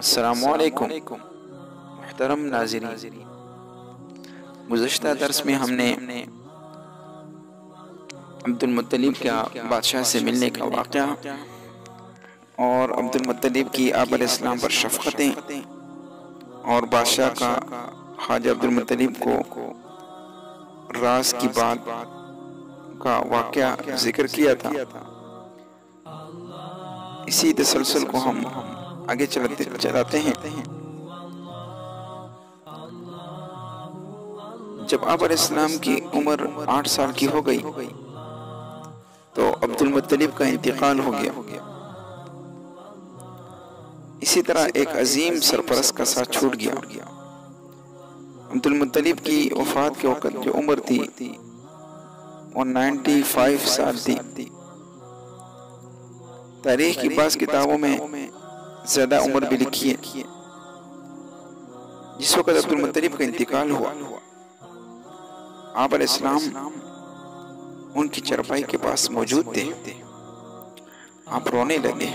السلام علیکم محترم ناظرین، گزشتہ درس میں ہم نے عبد المطلب کا بادشاہ سے ملنے کا واقعہ اور عبد المطلب کی آپ علیہ السلام پر شفقتیں اور بادشاہ کا خواجہ عبد المطلب کو راز کی بات کا واقعہ ذکر کیا تھا۔ اسی تسلسل کو ہم آگے چلاتے ہیں۔ جب آپ علیہ السلام کی عمر 8 سال کی ہو گئی تو عبد المطلب کا انتقال ہو گیا۔ اسی طرح ایک عظیم سرپرست کا ساتھ چھوٹ گیا۔ عبد المطلب کی وفات کے وقت جو عمر تھی وہ 95 سال تھی۔ تاریخ کی بعض کتابوں میں زیادہ عمر بھی لکھی ہے۔ جس وقت عبد المطلب کا انتقال ہوا، آپ علیہ السلام ان کی چرپائی کے پاس موجود تھے۔ آپ رونے لگے۔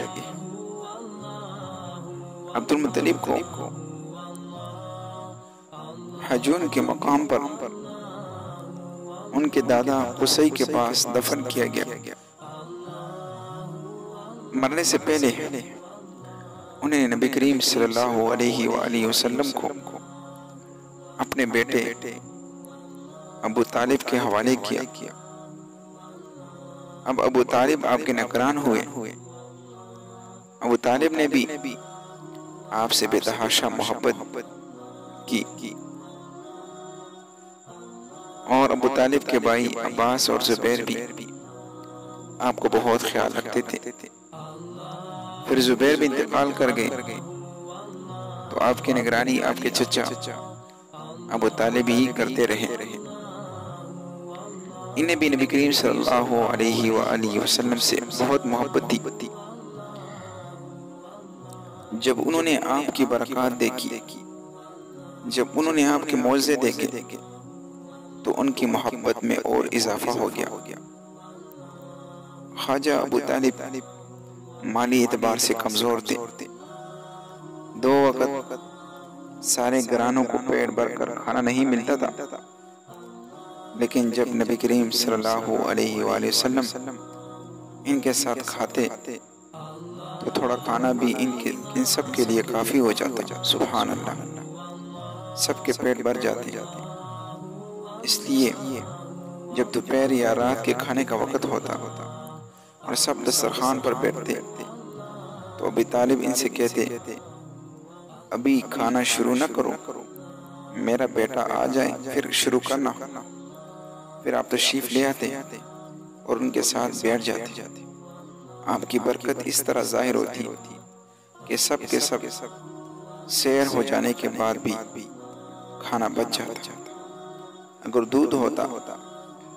عبد المطلب کو حجون کے مقام پر ان کے دادا قصی کے پاس دفن کیا گیا۔ مرنے سے پہلے انہیں نبی کریم صلی اللہ علیہ وآلہ وسلم کو اپنے بیٹے ابو طالب کے حوالے کیا۔ اب ابو طالب آپ کے نگران ہوئے۔ ابو طالب نے بھی آپ سے بے تحاشا محبت کی اور ابو طالب کے بھائی عباس اور زبیر بھی آپ کو بہت خیال رکھتے تھے۔ پھر زبیر بھی انتقال کر گئے تو آپ کی نگرانی آپ کے چچا ابو طالب ہی کرتے رہے۔ انہیں بھی نبی کریم صلی اللہ علیہ وآلہ وسلم سے بہت محبت تھی۔ جب انہوں نے آپ کی برکات دیکھی، جب انہوں نے آپ کے معجزے دیکھے تو ان کی محبت میں اور اضافہ ہو گیا۔ خواجہ ابو طالب مالی اعتبار سے کمزور تھے۔ 2 وقت سارے گرانوں کو پیٹ بھر کر کھانا نہیں ملتا تھا، لیکن جب نبی کریم صلی اللہ علیہ وآلہ وسلم ان کے ساتھ کھاتے تو تھوڑا کھانا بھی ان سب کے لیے کافی ہو جاتا۔ سبحان اللہ، سب کے پیٹ بھر جاتے۔ اس لیے جب دوپہر یا رات کے کھانے کا وقت ہوتا اور سب دسترخوان پر بیٹھتے تو ابو طالب ان سے کہتے، ابھی کھانا شروع نہ کرو، میرا بیٹا آ جائے پھر شروع کرنا۔ پھر آپ تشریف لے آتے اور ان کے ساتھ بیٹھ جاتے۔ آپ کی برکت اس طرح ظاہر ہوتی کہ سب کے سب سیر ہو جانے کے بعد بھی کھانا بچ جاتا۔ اگر دودھ ہوتا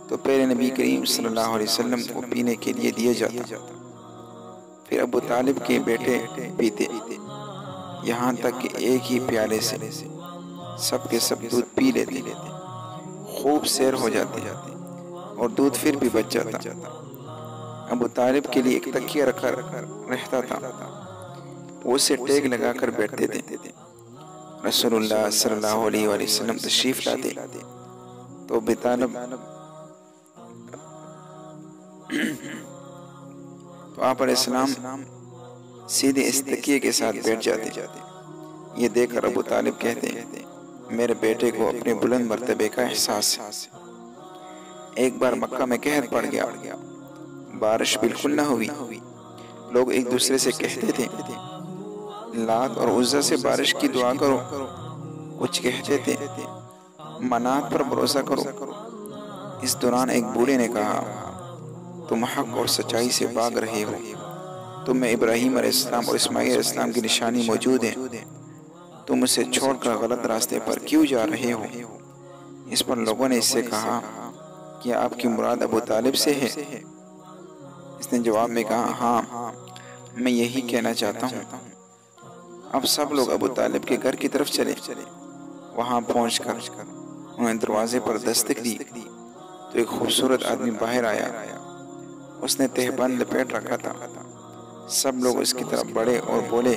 تو پہلے نبی کریم صلی اللہ علیہ وسلم کو پینے کے لیے دیا جاتا، پھر ابو طالب کے بیٹے پیتے، یہاں تک کہ ایک ہی پیالے سے سب کے سب دودھ پی لیتے، خوب سیر ہو جاتے اور دودھ پھر بھی بچ جاتا۔ ابو طالب کے لیے ایک تکیہ رکھا رہتا تھا، وہ اسے ٹیک لگا کر بیٹھتے تھے۔ رسول اللہ صلی اللہ علیہ وآلہ وسلم تشریف لاتے تو ابو طالب تو آپ علیہ السلام سیدھے اس تکیے کے ساتھ بیٹھ جاتے۔ یہ دیکھ کر ابو طالب کہتے، میرے بیٹے کو اپنے بلند مرتبے کا احساس ہے۔ ایک بار مکہ میں قحط پڑ گیا، بارش بالکل نہ ہوئی۔ لوگ ایک دوسرے سے کہتے تھے، لات اور عزا سے بارش کی دعا کرو۔ کچھ کہتے تھے، منات پر بھروسہ کرو۔ اس دوران ایک بوڑھے نے کہا، تم حق اور سچائی سے بھاگ رہے ہو، تم میں ابراہیم علیہ السلام اور اسماعیل علیہ السلام کی نشانی موجود ہے، تم اسے چھوڑ کر غلط راستے پر کیوں جا رہے ہو؟ اس پر لوگوں نے اس سے کہا، کیا آپ کی مراد ابو طالب سے ہے؟ اس نے جواب میں کہا، ہاں، میں یہی کہنا چاہتا ہوں۔ اب سب لوگ ابو طالب کے گھر کی طرف چلے۔ وہاں پہنچ کر انہیں دروازے پر دستک دی تو ایک خوبصورت آدمی باہر آیا۔ اس نے تہبند لپیٹ رکھا تھا۔ سب لوگ اس کی طرف بڑھے اور بولے،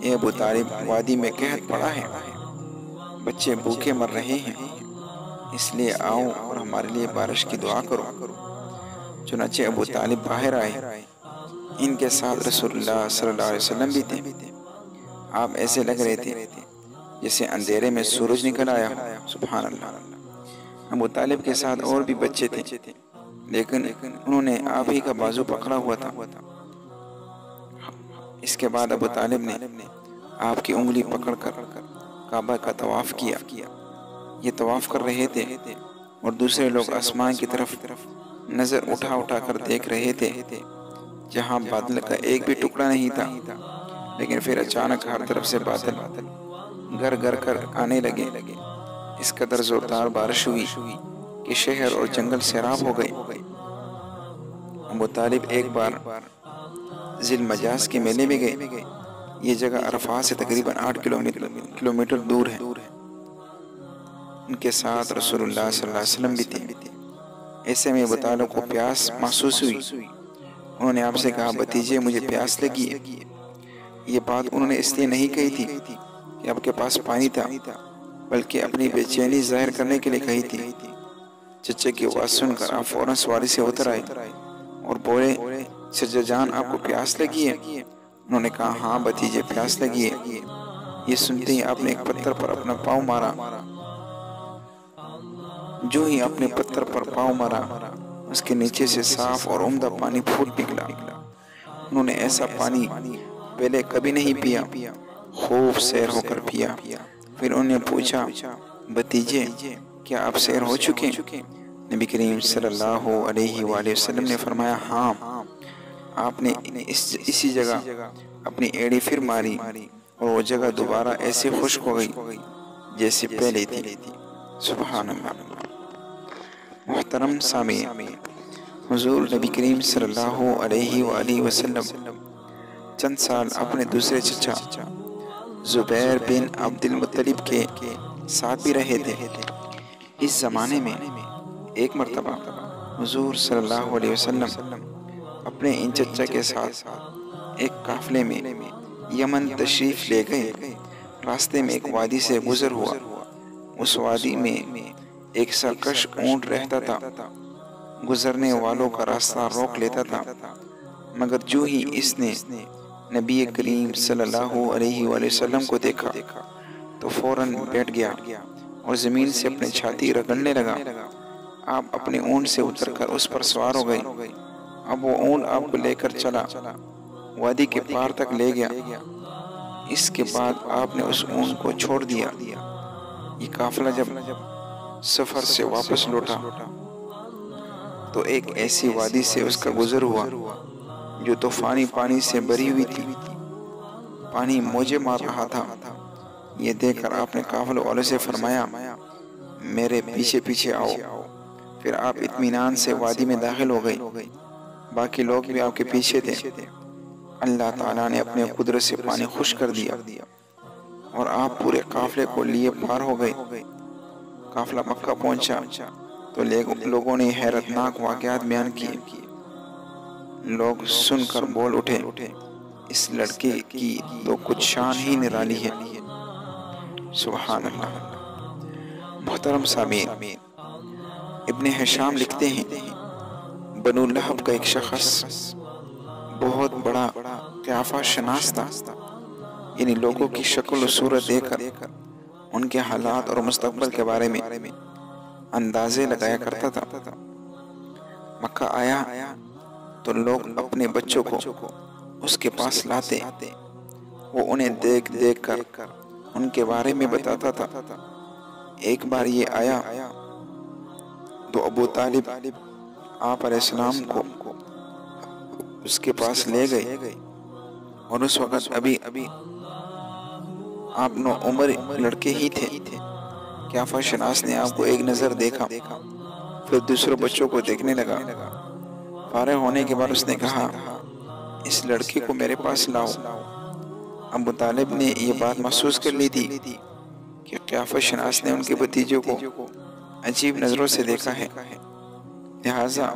اے ابو طالب، وادی میں قحط پڑا ہے، بچے بھوکے مر رہے ہیں، اس لیے آؤ اور ہمارے لیے بارش کی دعا کرو۔ چنانچہ ابو طالب باہر آئے، ان کے ساتھ رسول اللہ صلی اللہ علیہ وسلم بھی تھے۔ آپ ایسے لگ رہے تھے جیسے اندھیرے میں سورج نکل آیا ہو۔ سبحان اللہ۔ ابو طالب کے ساتھ اور بھی بچے تھے، لیکن انہوں نے آپ ہی کا بازو پکڑا ہوا تھا۔ اس کے بعد ابو طالب نے آپ کی انگلی پکڑ کر کعبہ کا طواف کیا۔ یہ طواف کر رہے تھے اور دوسرے لوگ آسمان کی طرف نظر اٹھا اٹھا کر دیکھ رہے تھے، جہاں بادل کا ایک بھی ٹکڑا نہیں تھا۔ لیکن پھر اچانک ہر طرف سے بادل گر گر کر آنے لگے۔ اس قدر زوردار بارش ہوئی کہ شہر اور جنگل سیراب ہو گئے۔ ابو طالب ایک بار ذی المجاز کے میلے میں گئے۔ یہ جگہ عرفات سے تقریباً 8 کلومیٹر دور ہے۔ ان کے ساتھ رسول اللہ صلی اللہ علیہ وسلم بھی تھے۔ ایسے میں ابو طالب کو پیاس محسوس ہوئی۔ انہوں نے آپ سے کہا، بھتیجے مجھے پیاس لگی ہے۔ یہ بات انہوں نے اس لیے نہیں کہی تھی کہ آپ کے پاس پانی تھا، بلکہ اپنی بے چینی ظاہر کرنے کے لیے کہی تھی۔ چچے کی آواز سن کر آپ فوراً سواری سے اتر آئے اور بولے، چچا جان آپ کو پیاس لگی ہے؟ انہوں نے کہا، ہاں بھتیجے پیاس لگی ہے۔ یہ سنتے ہی آپ نے ایک پتھر پر اپنا پاؤں مارا۔ جو ہی آپ نے پتھر پر پاؤں مارا، اس کے نیچے سے صاف اور عمدہ پانی پھوٹ نکلا۔ انہوں نے ایسا پانی پہلے کبھی نہیں پیا، خوب سیر ہو کر پیا۔ پھر انہوں نے پوچھا، بھتیجے کیا آپ سیر ہو چکے؟ نبی کریم صلی اللہ علیہ وآلہ وسلم نے فرمایا، ہاں۔ آپ نے اسی جگہ اپنی ایڑی پھر ماری اور وہ جگہ دوبارہ ایسی خشک ہو گئی جیسی پہلے تھی۔ سبحان اللہ۔ محترم سامعین، حضور نبی کریم صلی اللہ علیہ وآلہ وسلم چند سال اپنے دوسرے چچا زبیر بن عبد المطلب کے ساتھ بھی رہے تھے۔ اس زمانے میں ایک مرتبہ حضور صلی اللہ علیہ وسلم اپنے ان چچا کے ساتھ ایک قافلے میں یمن تشریف لے گئے۔ راستے میں ایک وادی سے گزر ہوا۔ اس وادی میں ایک سرکش اونٹ رہتا تھا، گزرنے والوں کا راستہ روک لیتا تھا، مگر جو ہی اس نے نبی کریم صلی اللہ علیہ وآلہ وسلم کو دیکھا تو فوراً بیٹھ گیا اور زمین سے اپنے چھاتی رگڑنے لگا۔ آپ اپنے اونٹ سے اتر کر اس پر سوار ہو گئے۔ اب وہ اونٹ آپ کو لے کر چلا، وادی کے پار تک لے گیا۔ اس کے بعد آپ نے اس اونٹ کو چھوڑ دیا۔ یہ قافلہ جب سفر سے واپس لوٹا تو ایک ایسی وادی سے اس کا گزر ہوا جو طوفانی پانی سے بھری ہوئی تھی۔ پانی موجیں مار رہا تھا۔ یہ دیکھ کر آپ نے قافلے والوں سے فرمایا، میرے پیچھے پیچھے آؤ۔ پھر آپ اطمینان سے وادی میں داخل ہو گئے۔ باقی لوگ بھی آپ کے پیچھے تھے۔ اللہ تعالیٰ نے اپنے قدرت سے پانی خشک کر دیا اور آپ پورے قافلے کو لیے پار ہو گئے۔ قافلہ مکہ پہنچا تو لوگوں نے حیرتناک واقعات بیان کیے۔ لوگ سن کر بول اٹھے، اس لڑکے کی تو کچھ شان ہی نرالی ہے۔ سبحان اللہ۔ محترم سامعین، ابن ہشام لکھتے ہیں، بنو لہب کا ایک شخص بہت بڑا قیافہ شناس تھا، یعنی لوگوں کی شکل و صورت دیکھ کر ان کے حالات اور مستقبل کے بارے میں اندازے لگایا کرتا تھا۔ مکہ آیا تو لوگ اپنے بچوں کو اس کے پاس لاتے، وہ انہیں دیکھ دیکھ کر ان کے بارے میں بتاتا تھا۔ ایک بار یہ آیا تو ابو طالب آپ علیہ السلام کو اس کے پاس لے گئے، اور اس وقت ابھی آپ نو عمر لڑکے ہی تھے۔ قیافہ شناس نے آپ کو ایک نظر دیکھا، پھر دوسرے بچوں کو دیکھنے لگا۔ فارغ ہونے کے بعد اس نے کہا، اس لڑکے کو میرے پاس لاؤ۔ ابو طالب نے یہ بات محسوس کر لی تھی کہ قیافہ شناس نے ان کے بھتیجوں کو عجیب نظروں سے دیکھا ہے، لہٰذا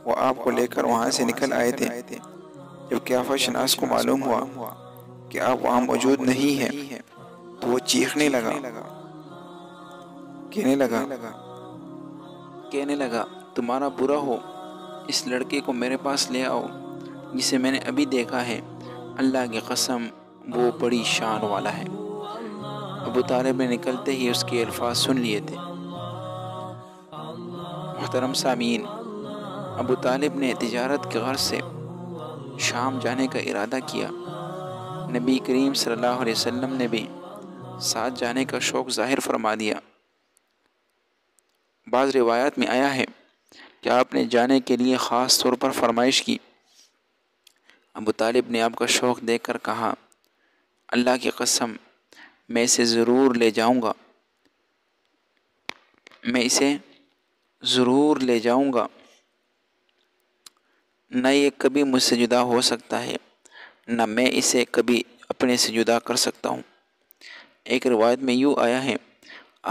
وہ آپ کو لے کر وہاں سے نکل آئے تھے۔ جب قیافہ شناس کو معلوم ہوا کہ آپ وہاں موجود نہیں ہیں تو وہ چیخنے لگا، کہنے لگا تمہارا برا ہو، اس لڑکے کو میرے پاس لے آؤ جسے میں نے ابھی دیکھا ہے، اللہ کی قسم وہ بڑی شان والا ہے۔ ابو طالب نے نکلتے ہی اس کے الفاظ سن لیے تھے۔ محترم سامعین، ابو طالب نے تجارت کے غرض سے شام جانے کا ارادہ کیا۔ نبی کریم صلی اللہ علیہ وسلم نے بھی ساتھ جانے کا شوق ظاہر فرما دیا۔ بعض روایات میں آیا ہے کہ آپ نے جانے کے لیے خاص طور پر فرمائش کی۔ ابو طالب نے آپ کا شوق دیکھ کر کہا، اللہ کی قسم میں اسے ضرور لے جاؤں گا، نہ یہ کبھی مجھ سے جدا ہو سکتا ہے، نہ میں اسے کبھی اپنے سے جدا کر سکتا ہوں۔ ایک روایت میں یوں آیا ہے،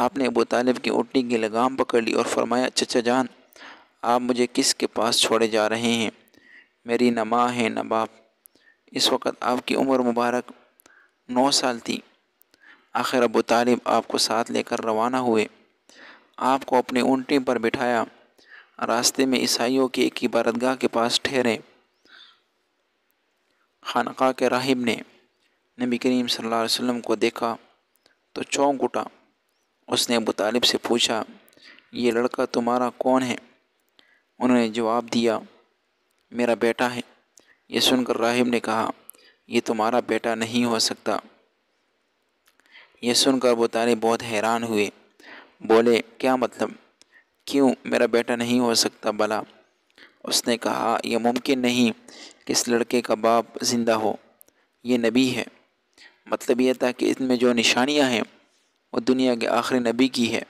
آپ نے ابو طالب کی اونٹنی کی لگام پکڑ لی اور فرمایا، چچا جان آپ مجھے کس کے پاس چھوڑے جا رہے ہیں؟ میری نہ ماں ہے نہ باپ۔ اس وقت آپ کی عمر مبارک 9 سال تھی۔ آخر ابو طالب آپ کو ساتھ لے کر روانہ ہوئے، آپ کو اپنی اونٹنی پر بٹھایا، راستے میں عیسائیوں کی ایک عبادتگاہ کے پاس ٹھہرے۔ خانقاہ کے راہب نے نبی کریم صلی اللہ علیہ وسلم کو دیکھا تو چونک اٹھا۔ اس نے ابو طالب سے پوچھا، یہ لڑکا تمہارا کون ہے؟ انہوں نے جواب دیا، میرا بیٹا ہے۔ یہ سن کر راہب نے کہا، یہ تمہارا بیٹا نہیں ہو سکتا۔ یہ سن کر ابو طالب بہت حیران ہوئے، بولے کیا مطلب؟ کیوں میرا بیٹا نہیں ہو سکتا بھلا؟ اس نے کہا، یہ ممکن نہیں کہ اس لڑکے کا باپ زندہ ہو، یہ نبی ہے۔ مطلب یہ تھا کہ اس میں جو نشانیاں ہیں وہ دنیا کے آخری نبی کی ہے،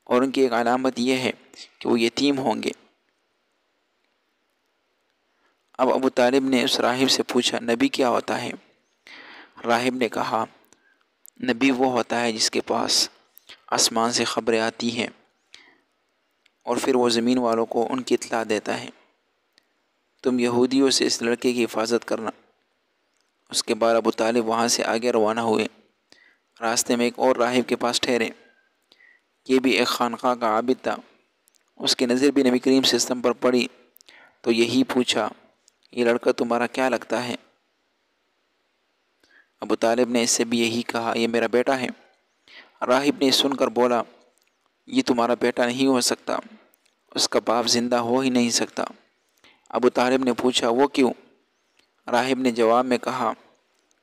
اور ان کی ایک علامت یہ ہے کہ وہ یتیم ہوں گے۔ اب ابو طالب نے اس راہب سے پوچھا، نبی کیا ہوتا ہے؟ راہب نے کہا، نبی وہ ہوتا ہے جس کے پاس آسمان سے خبریں آتی ہیں اور پھر وہ زمین والوں کو ان کی اطلاع دیتا ہے۔ تم یہودیوں سے اس لڑکے کی حفاظت کرنا۔ اس کے بعد ابو طالب وہاں سے آگے روانہ ہوئے۔ راستے میں ایک اور راہب کے پاس ٹھہرے، یہ بھی ایک خانقاہ کا عابد تھا۔ اس کی نظر بھی نبی کریم صلی اللہ علیہ وسلم پر پڑی تو یہی پوچھا، یہ لڑکا تمہارا کیا لگتا ہے؟ ابو طالب نے اس سے بھی یہی کہا، یہ میرا بیٹا ہے۔ راہب نے سن کر بولا، یہ تمہارا بیٹا نہیں ہو سکتا، اس کا باپ زندہ ہو ہی نہیں سکتا۔ ابو طالب نے پوچھا، وہ کیوں؟ راہب نے جواب میں کہا،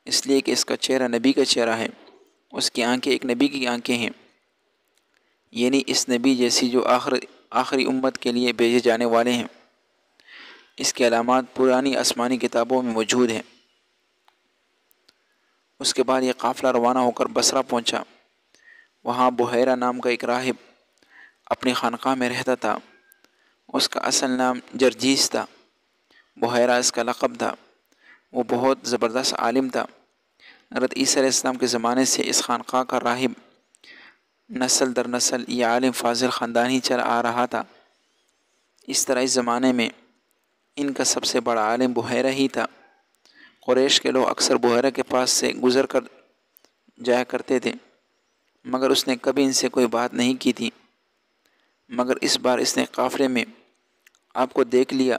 اس لیے کہ اس کا چہرہ نبی کا چہرہ ہے، اس کی آنکھیں ایک نبی کی آنکھیں ہیں، یعنی اس نبی جیسی جو آخری امت کے لیے بھیجے جانے والے ہیں۔ اس کے علامات پرانی آسمانی کتابوں میں موجود ہیں۔ اس کے بعد یہ قافلہ روانہ ہو کر بصرہ پہنچا۔ وہاں بحیرہ نام کا ایک راہب اپنی خانقاہ میں رہتا تھا۔ اس کا اصل نام جرجیس تھا، بحیرہ اس کا لقب تھا۔ وہ بہت زبردست عالم تھا۔ حضرت عیسیٰ علیہ السلام کے زمانے سے اس خانقاہ کا راہب نسل در نسل یہ عالم فاضل خاندان ہی چلا آ رہا تھا۔ اس طرح اس زمانے میں ان کا سب سے بڑا عالم بحیرہ ہی تھا۔ قریش کے لوگ اکثر بحیرہ کے پاس سے گزر کر جایا کرتے تھے، مگر اس نے کبھی ان سے کوئی بات نہیں کی تھی۔ مگر اس بار اس نے قافلے میں آپ کو دیکھ لیا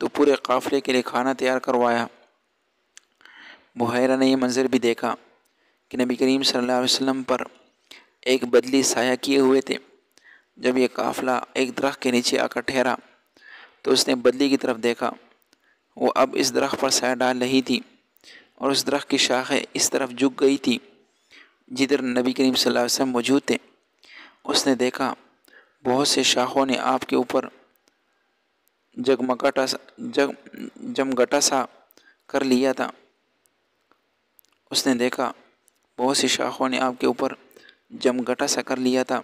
تو پورے قافلے کے لیے کھانا تیار کروایا۔ بحیرہ نے یہ منظر بھی دیکھا کہ نبی کریم صلی اللہ علیہ وسلم پر ایک بدلی سایہ کیے ہوئے تھے۔ جب یہ قافلہ ایک درخت کے نیچے آ کر ٹھہرا تو اس نے بدلی کی طرف دیکھا، وہ اب اس درخت پر سایہ ڈال رہی تھی اور اس درخت کی شاخیں اس طرف جھک گئی تھی جدھر نبی کریم صلی اللہ علیہ وسلم موجود تھے۔ اس نے دیکھا بہت سے شاخوں نے آپ کے اوپر جمگٹا سا کر لیا تھا۔ اس نے دیکھا بہت سی شاخوں نے آپ کے اوپر جمگٹا سا کر لیا تھا۔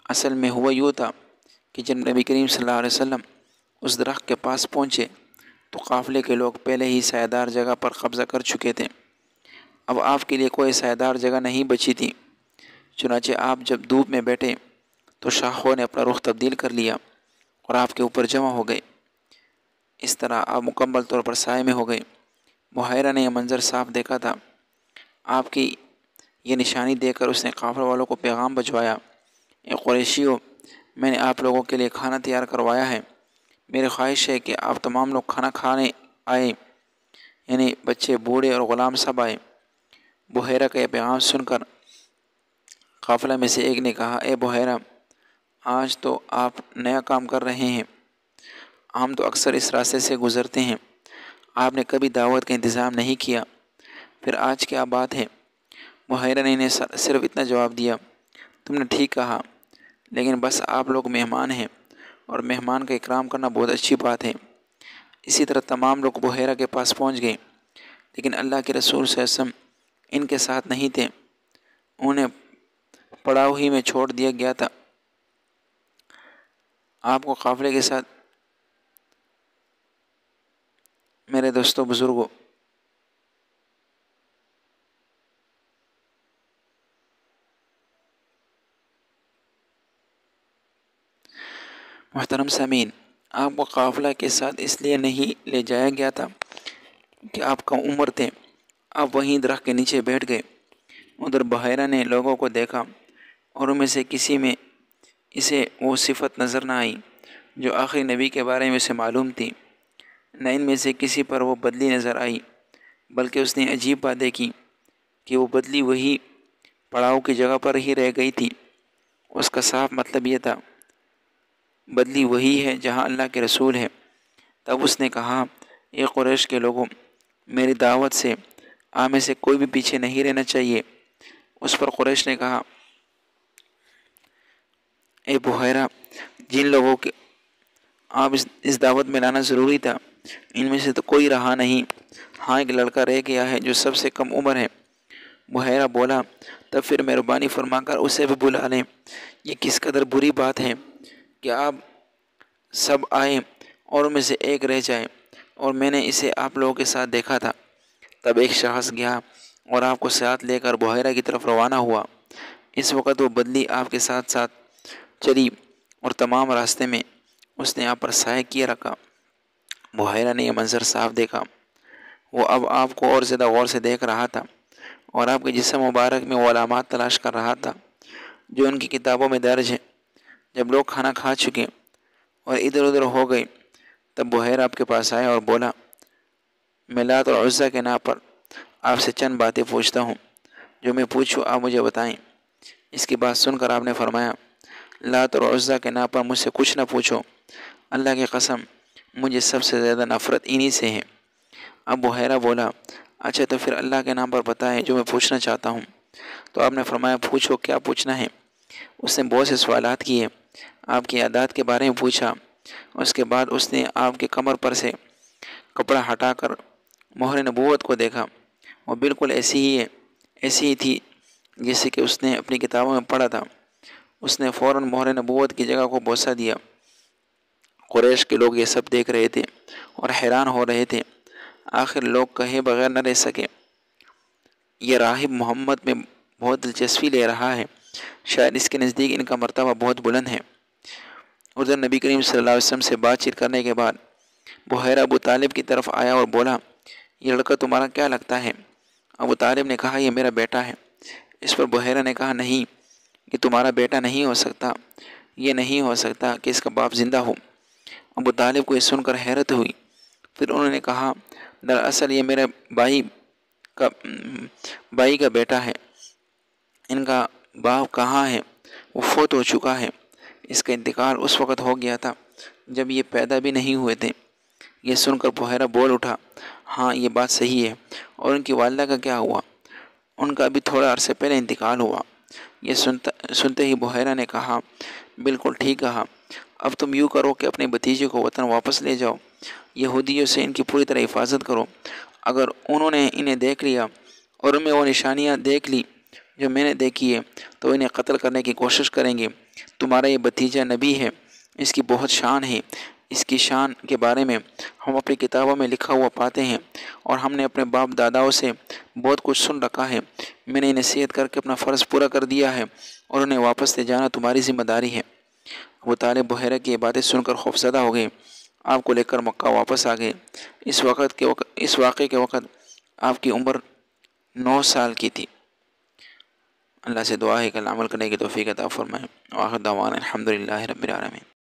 اصل میں ہوا یوں تھا کہ جب نبی کریم صلی اللہ علیہ وسلم اس درخت کے پاس پہنچے تو قافلے کے لوگ پہلے ہی سایہ دار جگہ پر قبضہ کر چکے تھے۔ اب آپ کے لیے کوئی سایہ دار جگہ نہیں بچی تھی۔ چنانچہ آپ جب دھوپ میں بیٹھے تو شاخوں نے اپنا رخ تبدیل کر لیا اور آپ کے اوپر جمع ہو گئے۔ اس طرح آپ مکمل طور پر سائے میں ہو گئے۔ بحیرہ نے یہ منظر صاف دیکھا تھا۔ آپ کی یہ نشانی دیکھ کر اس نے قافلہ والوں کو پیغام بھجوایا، اے قریشیو، میں نے آپ لوگوں کے لیے کھانا تیار کروایا ہے۔ میری خواہش ہے کہ آپ تمام لوگ کھانا کھانے آئے، یعنی بچے، بوڑھے اور غلام سب آئے۔ بحیرہ کا یہ پیغام سن کر قافلہ میں سے ایک نے کہا، اے بحیرہ، آج تو آپ نیا کام کر رہے ہیں، ہم تو اکثر اس راستے سے گزرتے ہیں، آپ نے کبھی دعوت کا انتظام نہیں کیا، پھر آج کیا بات ہے؟ بحیرہ نے انہیں صرف اتنا جواب دیا، تم نے ٹھیک کہا، لیکن بس آپ لوگ مہمان ہیں اور مہمان کا اکرام کرنا بہت اچھی بات ہے۔ اسی طرح تمام لوگ بحیرہ کے پاس پہنچ گئے، لیکن اللہ کے رسول صلی اللہ علیہ وسلم ان کے ساتھ نہیں تھے، انہیں پڑاؤ ہی میں چھوڑ دیا گیا تھا۔ آپ کو قافلے کے ساتھ میرے دوستوں، بزرگوں، محترم سامعین، آپ کو قافلہ کے ساتھ اس لیے نہیں لے جایا گیا تھا کہ آپ کم عمر تھے۔ آپ وہیں درخت کے نیچے بیٹھ گئے۔ ادھر بحیرہ نے لوگوں کو دیکھا اور ان میں سے کسی میں اسے وہ صفت نظر نہ آئی جو آخری نبی کے بارے میں اسے معلوم تھی، نہ ان میں سے کسی پر وہ بدلی نظر آئی، بلکہ اس نے عجیب بات دیکھی کہ وہ بدلی وہی پڑاؤ کی جگہ پر ہی رہ گئی تھی۔ اس کا صاف مطلب یہ تھا، بدلی وہی ہے جہاں اللہ کے رسول ہے۔ تب اس نے کہا، اے قریش کے لوگوں، میری دعوت سے آپ میں سے کوئی بھی پیچھے نہیں رہنا چاہیے۔ اس پر قریش نے کہا، اے بحیرہ، جن لوگوں کے آپ اس دعوت میں لانا ضروری تھا، ان میں سے تو کوئی رہا نہیں، ہاں ایک لڑکا رہ گیا ہے جو سب سے کم عمر ہے۔ بحیرہ بولا، تب پھر مہربانی فرما کر اسے بھی بلا لیں۔ یہ کس قدر بری بات ہے کہ آپ سب آئے اور ان میں سے ایک رہ جائے، اور میں نے اسے آپ لوگوں کے ساتھ دیکھا تھا۔ تب ایک شخص گیا اور آپ کو ساتھ لے کر بحیرہ کی طرف روانہ ہوا۔ اس وقت وہ بدلی آپ کے ساتھ ساتھ چلی اور تمام راستے میں اس نے آپ پر سایہ کیے رکھا۔ بحیرہ نے یہ منظر صاف دیکھا، وہ اب آپ کو اور زیادہ غور سے دیکھ رہا تھا اور آپ کے جسم مبارک میں وہ علامات تلاش کر رہا تھا جو ان کی کتابوں میں درج ہیں۔ جب لوگ کھانا کھا چکے اور ادھر ادھر ہو گئے، تب بحیرہ آپ کے پاس آیا اور بولا، میں لات اور عزیٰ کے نام پر آپ سے چند باتیں پوچھتا ہوں، جو میں پوچھوں آپ مجھے بتائیں۔ اس کی بات سن کر آپ نے فرمایا، لات اور عزیٰ کے نام پر مجھ سے کچھ نہ پوچھو، اللہ کی قسم مجھے سب سے زیادہ نفرت انہی سے ہے۔ اب بحیرہ بولا، اچھا تو پھر اللہ کے نام پر بتائیں جو میں پوچھنا چاہتا ہوں۔ تو آپ نے فرمایا، پوچھو، کیا پوچھنا ہے؟ اس نے بہت سے سوالات کیے، آپ کی عادات کے بارے میں پوچھا۔ اس کے بعد اس نے آپ کے کمر پر سے کپڑا ہٹا کر مہر نبوت کو دیکھا، وہ بالکل ایسی ہی تھی جیسے کہ اس نے اپنی کتابوں میں پڑھا تھا۔ اس نے فوراً مہر نبوت کی جگہ کو بوسہ دیا۔ قریش کے لوگ یہ سب دیکھ رہے تھے اور حیران ہو رہے تھے۔ آخر لوگ کہے بغیر نہ رہ سکے، یہ راہب محمد میں بہت دلچسپی لے رہا ہے، شاید اس کے نزدیک ان کا مرتبہ بہت بلند ہے۔ ادھر نبی کریم صلی اللہ علیہ وسلم سے بات چیت کرنے کے بعد بحیرہ ابو طالب کی طرف آیا اور بولا، یہ لڑکا تمہارا کیا لگتا ہے؟ ابو طالب نے کہا، یہ میرا بیٹا ہے۔ اس پر بحیرہ نے کہا، نہیں، یہ تمہارا بیٹا نہیں ہو سکتا، یہ نہیں ہو سکتا کہ اس کا باپ زندہ ہو۔ ابو طالب کو یہ سن کر حیرت ہوئی۔ پھر انہوں نے کہا، دراصل یہ میرے بھائی کا بیٹا ہے، ان کا باپ کہاں ہے؟ وہ فوت ہو چکا ہے، اس کا انتقال اس وقت ہو گیا تھا جب یہ پیدا بھی نہیں ہوئے تھے۔ یہ سن کر بحیرہ بول اٹھا، ہاں یہ بات صحیح ہے، اور ان کی والدہ کا کیا ہوا؟ ان کا بھی تھوڑا عرصے پہلے انتقال ہوا۔ یہ سنتے ہی بحیرہ نے کہا، بالکل ٹھیک کہا، اب تم یوں کرو کہ اپنے بھتیجے کو وطن واپس لے جاؤ، یہودیوں سے ان کی پوری طرح حفاظت کرو۔ اگر انہوں نے انہیں دیکھ لیا اور ان میں وہ نشانیاں دیکھ لی جو میں نے دیکھی ہے تو انہیں قتل کرنے کی کوشش کریں گے۔ تمہارا یہ بھتیجا نبی ہے، اس کی بہت شان ہے، اس کی شان کے بارے میں ہم اپنی کتابوں میں لکھا ہوا پاتے ہیں اور ہم نے اپنے باپ داداؤں سے بہت کچھ سن رکھا ہے۔ میں نے نصیحت کر کے اپنا فرض پورا کر دیا ہے اور انہیں واپس لے جانا تمہاری ذمہ داری ہے۔ ابو طالب بحیرہ کی یہ باتیں سن کر خوفزدہ ہو گئے، آپ کو لے کر مکہ واپس آ گئے۔ اس واقعے کے وقت آپ کی عمر 9 سال کی تھی۔ اللہ سے دعا ہے کہ عمل کرنے کی توفیق عطا فرمائے۔ وآخر دعوانا الحمدللہ رب العالمین۔